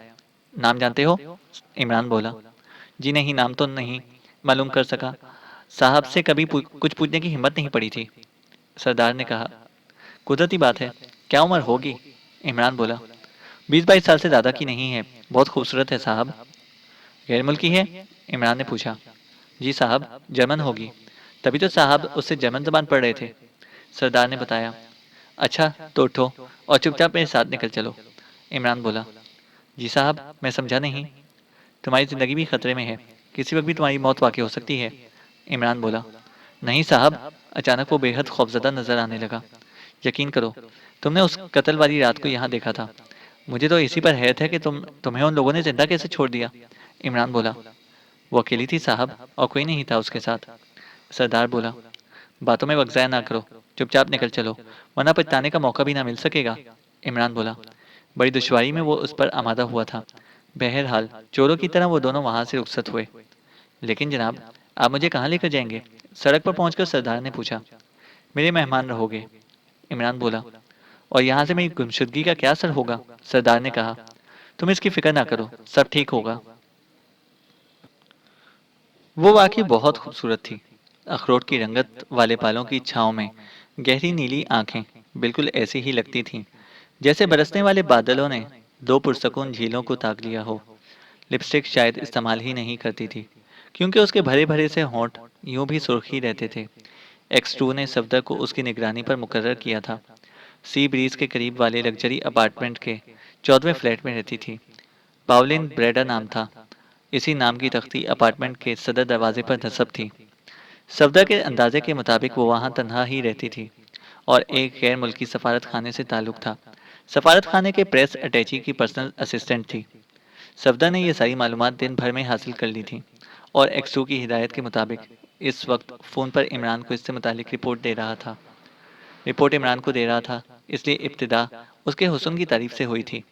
नाम जानते हो? इमरान बोला। जी नहीं, नाम तो नहीं मालूम कर सका। साहब से कभी कुछ पूछने की हिम्मत नहीं पड़ी थी, सरदार ने कहा। कुदरती बात है। क्या उम्र होगी? इमरान बोला। 20-22 साल से ज़्यादा की नहीं है। बहुत खूबसूरत है साहब। गैर मुल्की है? इमरान ने पूछा। जी साहब, जर्मन होगी। तभी तो साहब उससे जर्मन जबान पढ़ रहे थे, सरदार ने बताया। अच्छा, तो उठो और चुपचाप मेरे साथ निकल चलो, इमरान बोला। जी साहब, मैं समझा नहीं। तुम्हारी ज़िंदगी भी खतरे में है, किसी वक्त भी तुम्हारी मौत वाक़ई हो सकती है, इमरान बोला। नहीं साहब, अचानक वो बेहद खौफजदा नजर आने लगा। यकीन करो, तुमने उस कत्ल वाली रात को यहाँ देखा था। मुझे तो इसी पर हैरत है कि तुम्हें उन लोगों ने जिंदा कैसे छोड़ दिया, इमरान बोला। वो अकेली थी साहब और कोई नहीं था उसके साथ, सरदार बोला। बातों में वक्त ज़ाया ना करो, चुपचाप निकल चलो, वरना पछताने का मौका भी ना मिल सकेगा, इमरान बोला। बड़ी दुश्वारी में वो उस पर आमादा हुआ था। बहरहाल चोरों की तरह वो दोनों वहां से रुखसत हुए। लेकिन जनाब, आप मुझे कहाँ लेकर जाएंगे? सड़क पर पहुंचकर सरदार ने पूछा। मेरे मेहमान रहोगे, इमरान बोला। और यहाँ से मेरी गुमशुदगी का क्या असर होगा, सरदार ने कहा। तुम इसकी फिक्र ना करो, सब ठीक होगा। वो वाकई बहुत खूबसूरत थी। अखरोट की रंगत वाले बालों की छाँव में गहरी नीली आंखें बिल्कुल ऐसी ही लगती थीं जैसे बरसने वाले बादलों ने दो पुरसकून झीलों को ताक लिया हो। लिपस्टिक शायद इस्तेमाल ही नहीं करती थी क्योंकि उसके भरे भरे से होंठ यूं भी सुर्ख ही रहते थे। एक्स टू ने सफदर को उसकी निगरानी पर मुकर्रर किया था। सी ब्रीज के करीब वाले लग्जरी अपार्टमेंट के 14वें फ्लैट में रहती थी। पावलिन ब्रेडा नाम था। इसी नाम की तख्ती अपार्टमेंट के सदर दरवाजे पर नस्ब थी। सफदर के अंदाजे के मुताबिक वो वहां तन्हा ही रहती थी और एक गैर मुल्की सफारत खाने से ताल्लुक था। सफारत खाने के प्रेस अटैची की पर्सनल असिस्टेंट थी। सफदर ने यह सारी मालूमात दिन भर में हासिल कर ली थी और एक्सू की हिदायत के मुताबिक इस वक्त फ़ोन पर इमरान को इससे मुतालिक रिपोर्ट दे रहा था। रिपोर्ट इमरान को दे रहा था इसलिए इब्तिदा उसके हुस्न की तारीफ से हुई थी।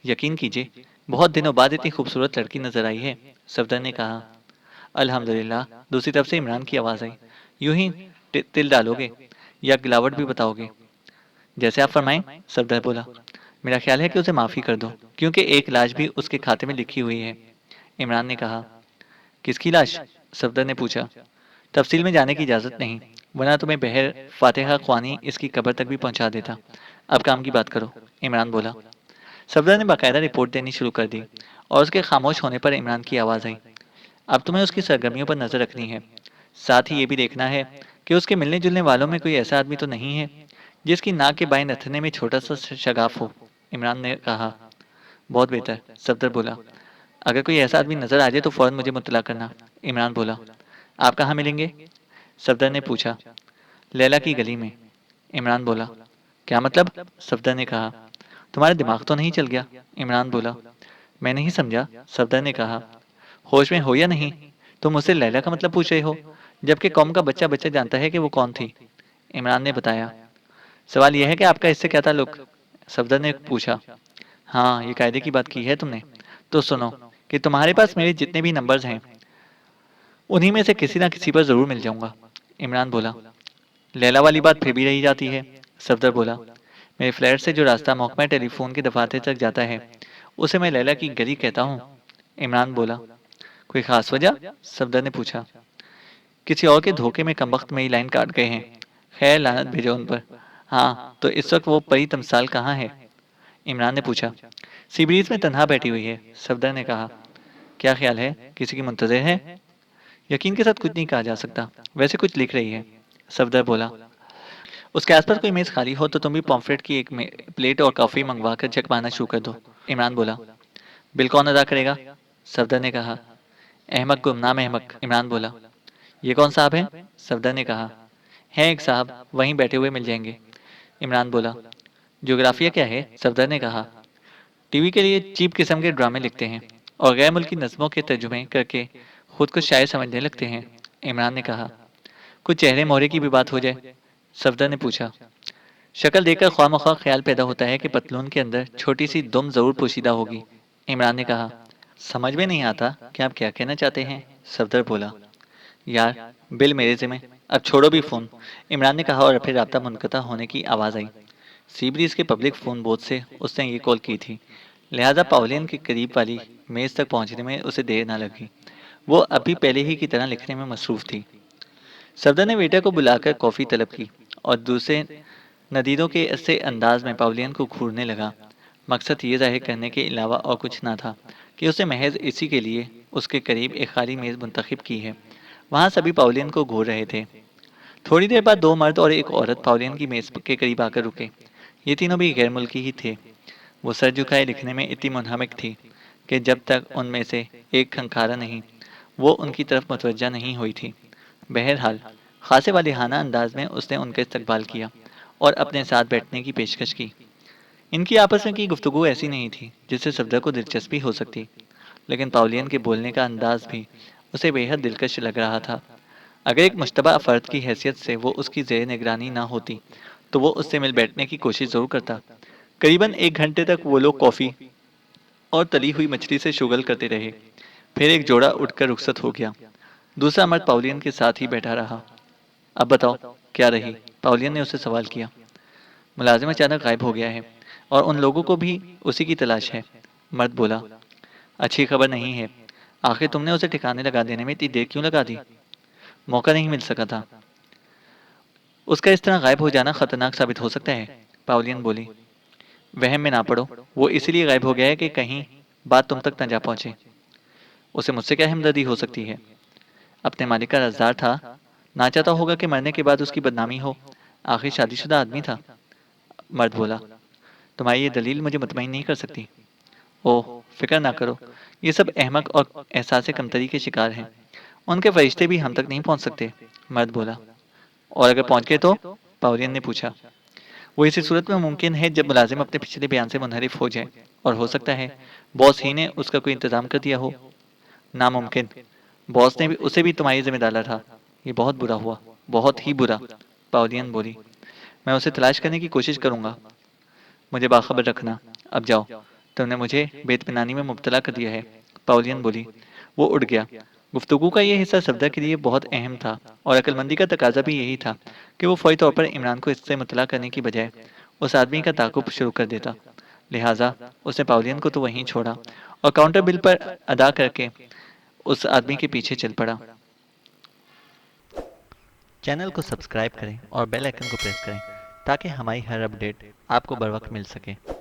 यकीन कीजिए, बहुत दिनों बाद इतनी खूबसूरत लड़की नजर आई है, सफदर ने कहा। अल्हम्दुलिल्लाह, दूसरी तरफ से इमरान की आवाज़ आई। यूं ही तिल डालोगे या गिलावट भी बताओगे? जैसे आप फरमाएं, सफदर बोला। मेरा ख्याल है कि उसे माफ़ी कर दो क्योंकि एक लाश भी उसके खाते में लिखी हुई है, इमरान ने कहा। किसकी लाश? सफदर ने पूछा। तफसील में जाने की इजाज़त नहीं, वरना तुम्हें बहर फातिहा ख्वानी इसकी कब्र तक भी पहुंचा देता। अब काम की बात करो, इमरान बोला। सफदर ने बाकायदा रिपोर्ट देनी शुरू कर दी और उसके खामोश होने पर इमरान की आवाज़ आई। अब तुम्हें उसकी सरगर्मियों पर नज़र रखनी है। साथ ही ये भी देखना है कि उसके मिलने जुलने वालों में कोई ऐसा आदमी तो नहीं है जिसकी नाक के बाएं नथने में छोटा सा शगाफ हो, इमरान ने कहा। बहुत बेहतर, सफदर बोला। अगर कोई ऐसा आदमी नजर आ जाए तो फौरन मुझे मुत्तला करना, इमरान बोला। आप कहाँ मिलेंगे? सफदर ने पूछा। लैला की गली में, इमरान बोला। क्या मतलब? सफदर ने कहा। तुम्हारा दिमाग तो नहीं चल गया? इमरान बोला। मैं नहीं समझा, सफदर ने कहा। होश में हो या नहीं? तुम मुझसे लैला का मतलब पूछ रहे हो, जबकि कौम का बच्चा बच्चा जानता है कि वो कौन थी, इमरान ने बताया। सवाल यह है कि आपका इससे क्या ताल्लुक? सफदर ने पूछा। हाँ, ये कायदे की बात की है तुमने। तो सुनो कि तुम्हारे पास मेरे जितने भी नंबर्स हैं उन्हीं में से किसी ना किसी पर जरूर मिल जाऊंगा, इमरान बोला। लैला वाली बात फिर भी रही जाती है, सफदर बोला। मेरे फ्लैट से जो रास्ता महकमा टेलीफोन के दफातर तक जाता है उसे मैं लैला की गली कहता हूँ, इमरान बोला। कोई खास वजह? सफदर ने पूछा। किसी और के धोखे में कमबख्त मेरी लाइन काट गए हैं। खैर, लानत भेजो उन पर। हाँ, तो इस वक्त वो परी तमसाल कहाँ है? इमरान ने पूछा। सीब्रीज में तन्हा बैठी हुई है, सफदर ने कहा। क्या ख्याल है, किसी की मुंतजर है? यकीन के साथ कुछ नहीं कहा जा सकता, वैसे कुछ लिख रही है, सफदर बोला। उसके आसपास कोई मेज खाली हो तो तुम भी पॉम्फ्रेट की एक प्लेट और कॉफी मंगवा कर जग पाना शुरू कर दो, इमरान बोला। बिल कौन अदा करेगा? सफदर ने कहा। अहमक गुमनाम अहमक, इमरान बोला। ये कौन साहब हैं? सफदर ने कहा। हैं एक साहब, वहीं बैठे हुए मिल जाएंगे, इमरान बोला। ज्योग्राफिया क्या है? सफदर ने कहा। टीवी के लिए चीप किस्म के ड्रामे लिखते हैं और गैर मुल्की नज़्मों के तर्जुमे करके खुद को शायर समझने लगते हैं, इमरान ने कहा। कुछ चेहरे मोहरे की भी बात हो जाए, सफदर ने पूछा। शक्ल देखकर ख्वामख्वाह ख्याल पैदा होता है कि पतलून के अंदर छोटी सी दुम जरूर पोशीदा होगी, इमरान ने कहा। समझ में नहीं आता कि आप क्या कहना चाहते हैं, सफदर बोला। यार, बिल मेरे ज़िम्मे, अब छोड़ो भी फ़ोन, इमरान ने कहा और फिर राब्ता मुनक़ता होने की आवाज़ आई। सीब्रीज के पब्लिक फ़ोन बोर्ड से उसने ये कॉल की थी, लिहाजा पावलियन के करीब वाली मेज़ तक पहुंचने में उसे देर न लगी। वो अभी पहले ही की तरह लिखने में मसरूफ़ थी। सफदर ने वेटर को बुलाकर कॉफ़ी तलब की और दूसरे नदीरों के ऐसे अंदाज में पावलियन को घूरने लगा। मकसद ये जाहिर करने के अलावा और कुछ ना था कि उसे महज इसी के लिए उसके करीब एक खाली मेज़ मुंतखब की है। वहाँ सभी पावलियन को घूर रहे थे। थोड़ी देर बाद दो मर्द और एक औरत पावलियन की मेज़ के करीब आकर रुके। ये तीनों भी गैर मुल्की ही थे। वो सर झुकाए लिखने में इतनी मुनहमिक थी कि जब तक उनमें से एक खंखारा नहीं, वो उनकी तरफ मुतवज्जा नहीं हुई थी। बहरहाल, खासे वालिहाना अंदाज में उसने उनका इस्तकबाल किया और अपने साथ बैठने की पेशकश की। इनकी आपस में की गुफ्तगू ऐसी नहीं थी जिससे सफदर को दिलचस्पी हो सकती, लेकिन पावलियन के बोलने का अंदाज भी उसे बेहद दिलकश लग रहा था। अगर एक मुश्तबा फ़र्द की हैसियत से वो उसकी ज़ेर निगरानी ना होती तो वो उससे मिल बैठने की कोशिश ज़रूर करता। करीबन 1 घंटे तक वो लोग कॉफ़ी और तली हुई मछली से शुगल करते रहे। फिर एक जोड़ा उठकर रुखसत हो गया। दूसरा मर्द पावलियन के साथ ही बैठा रहा। अब बताओ, क्या रही? पावलियन ने उससे सवाल किया। मुलाजिम अचानक गायब हो गया है और उन लोगों को भी उसी की तलाश है, मर्द बोला। अच्छी खबर नहीं है, आखिर तुमने उसे ठिकाने लगा देने में इतनी देर क्यों लगा दी? मौका नहीं मिल सका था। उसका इस तरह गायब हो जाना खतरनाक साबित हो सकता है, पावलियन बोली। वहम में ना पड़ो, वो इसीलिए गायब हो गया है कि कहीं बात तुम तक न जा पहुंचे। उसे मुझसे क्या हमदर्दी हो सकती है? अपने मालिक का राजदार था, ना चाहता होगा कि मरने के बाद उसकी बदनामी हो। आखिर शादीशुदा आदमी था। मर्द बोला। तुम्हारी ये दलील मुझे मुतमईन नहीं कर सकती। ओह, फिक्र ना करो, ये सब अहमक और एहसास कमतरी के शिकार हैं। उनके फरिश्ते भी हम तक नहीं पहुंच सकते। मर्द बोला। और अगर पहुंच गए तो? पावलियन ने पूछा। वो इसी सूरत में मुमकिन है जब मुलाजिम अपने पिछले बयान से मुनहरिफ हो जाए, और हो सकता है बॉस ही ने उसका कोई इंतजाम कर दिया हो। नामुमकिन। बॉस ने भी उसे भी तुम्हारी जिम्मे डाला था। ये बहुत बुरा हुआ, बहुत ही बुरा। पावलियन बोली। मैं उसे तलाश करने की कोशिश करूंगा। मुझे बाखबर रखना। अब जाओ, तुमने मुझे बेतमिनानी में मुब्तला कर दिया है। पावलियन बोली। वो उठ गया। गुफ्तगू का यह हिस्सा सफदर के लिए बहुत अहम था, और अक्लमंदी का तकाजा भी यही था कि वो फौरी तौर पर इमरान को इससे मुतला करने की बजाय उस आदमी का ताकुब शुरू कर देता। लिहाजा उसने पावलियन को तो वहीं छोड़ा और काउंटर बिल पर अदा करके उस आदमी के पीछे चल पड़ा। चैनल को सब्सक्राइब करें और बेल आइकन को प्रेस करें ताकि हमारी हर अपडेट आपको बर वक्त मिल सके।